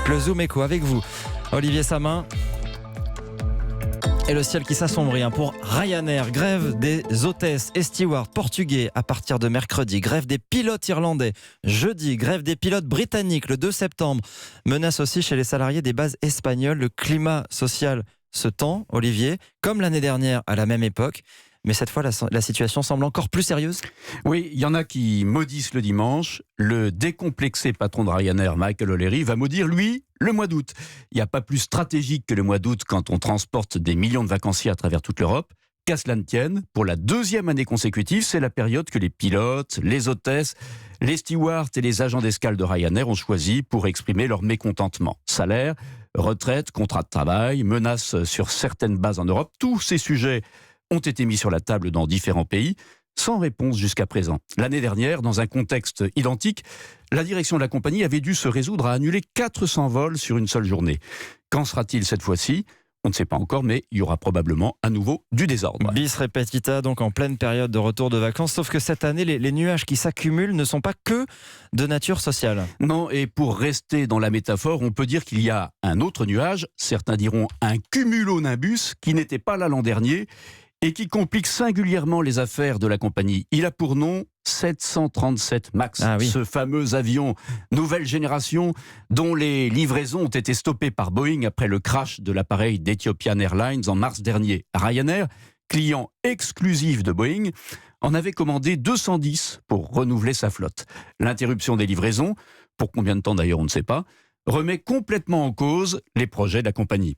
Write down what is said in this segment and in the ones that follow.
Le Zoom Écho avec vous, Olivier Samin. Et le ciel qui s'assombrit pour Ryanair. Grève des hôtesses et stewards portugais à partir de mercredi. Grève des pilotes irlandais jeudi. Grève des pilotes britanniques le 2 septembre. Menace aussi chez les salariés des bases espagnoles. Le climat social se tend, Olivier, comme l'année dernière à la même époque. Mais cette fois, la situation semble encore plus sérieuse. Oui, il y en a qui maudissent le dimanche. Le décomplexé patron de Ryanair, Michael O'Leary, va maudire, lui, le mois d'août. Il n'y a pas plus stratégique que le mois d'août quand on transporte des millions de vacanciers à travers toute l'Europe. Qu'à cela ne tienne, pour la deuxième année consécutive, c'est la période que les pilotes, les hôtesses, les stewards et les agents d'escale de Ryanair ont choisi pour exprimer leur mécontentement. Salaire, retraite, contrat de travail, menaces sur certaines bases en Europe, tous ces sujets ont été mis sur la table dans différents pays, sans réponse jusqu'à présent. L'année dernière, dans un contexte identique, la direction de la compagnie avait dû se résoudre à annuler 400 vols sur une seule journée. Qu'en sera-t-il cette fois-ci ? On ne sait pas encore, mais il y aura probablement à nouveau du désordre. Bis repetita, donc en pleine période de retour de vacances, sauf que cette année, les nuages qui s'accumulent ne sont pas que de nature sociale. Non, et pour rester dans la métaphore, on peut dire qu'il y a un autre nuage, certains diront un cumulonimbus, qui n'était pas là l'an dernier, et qui complique singulièrement les affaires de la compagnie. Il a pour nom 737 MAX, ce fameux avion nouvelle génération dont les livraisons ont été stoppées par Boeing après le crash de l'appareil d'Ethiopian Airlines en mars dernier. Ryanair, client exclusif de Boeing, en avait commandé 210 pour renouveler sa flotte. L'interruption des livraisons, pour combien de temps d'ailleurs on ne sait pas, remet complètement en cause les projets de la compagnie.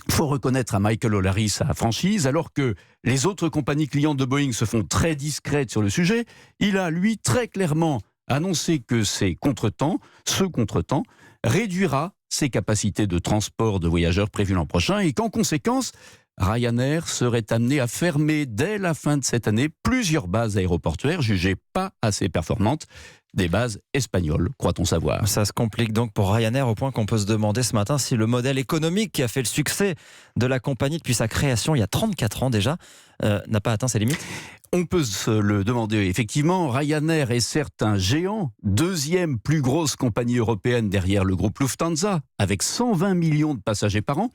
Il faut reconnaître à Michael O'Leary sa franchise, alors que les autres compagnies clientes de Boeing se font très discrètes sur le sujet. Il a, lui, très clairement annoncé que ce contretemps, réduira ses capacités de transport de voyageurs prévues l'an prochain et qu'en conséquence, Ryanair serait amené à fermer dès la fin de cette année plusieurs bases aéroportuaires jugées pas assez performantes, des bases espagnoles, croit-on savoir. Ça se complique donc pour Ryanair au point qu'on peut se demander ce matin si le modèle économique qui a fait le succès de la compagnie depuis sa création il y a 34 ans déjà n'a pas atteint ses limites. On peut se le demander, effectivement. Ryanair est certes un géant, deuxième plus grosse compagnie européenne derrière le groupe Lufthansa, avec 120 millions de passagers par an.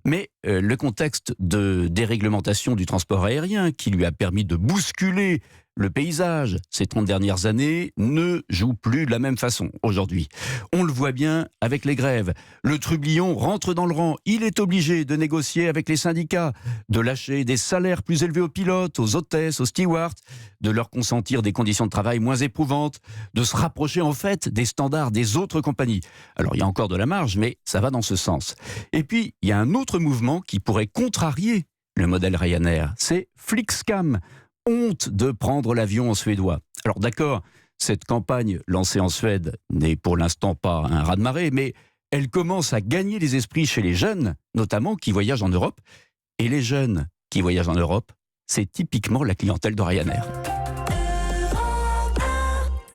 Mais le contexte de déréglementation du transport aérien, qui lui a permis de bousculer le paysage ces 30 dernières années, ne joue plus de la même façon aujourd'hui. On le voit bien avec les grèves. Le trublion rentre dans le rang. Il est obligé de négocier avec les syndicats, de lâcher des salaires plus élevés aux pilotes, aux hôtesses, aux stewards, de leur consentir des conditions de travail moins éprouvantes, de se rapprocher en fait des standards des autres compagnies. Alors il y a encore de la marge, mais ça va dans ce sens. Et puis il y a un autre mouvement qui pourrait contrarier le modèle Ryanair, c'est Flixcam. Honte de prendre l'avion en suédois. Alors d'accord, cette campagne lancée en Suède n'est pour l'instant pas un raz-de-marée, mais elle commence à gagner les esprits chez les jeunes, notamment qui voyagent en Europe. Et les jeunes qui voyagent en Europe, c'est typiquement la clientèle de Ryanair.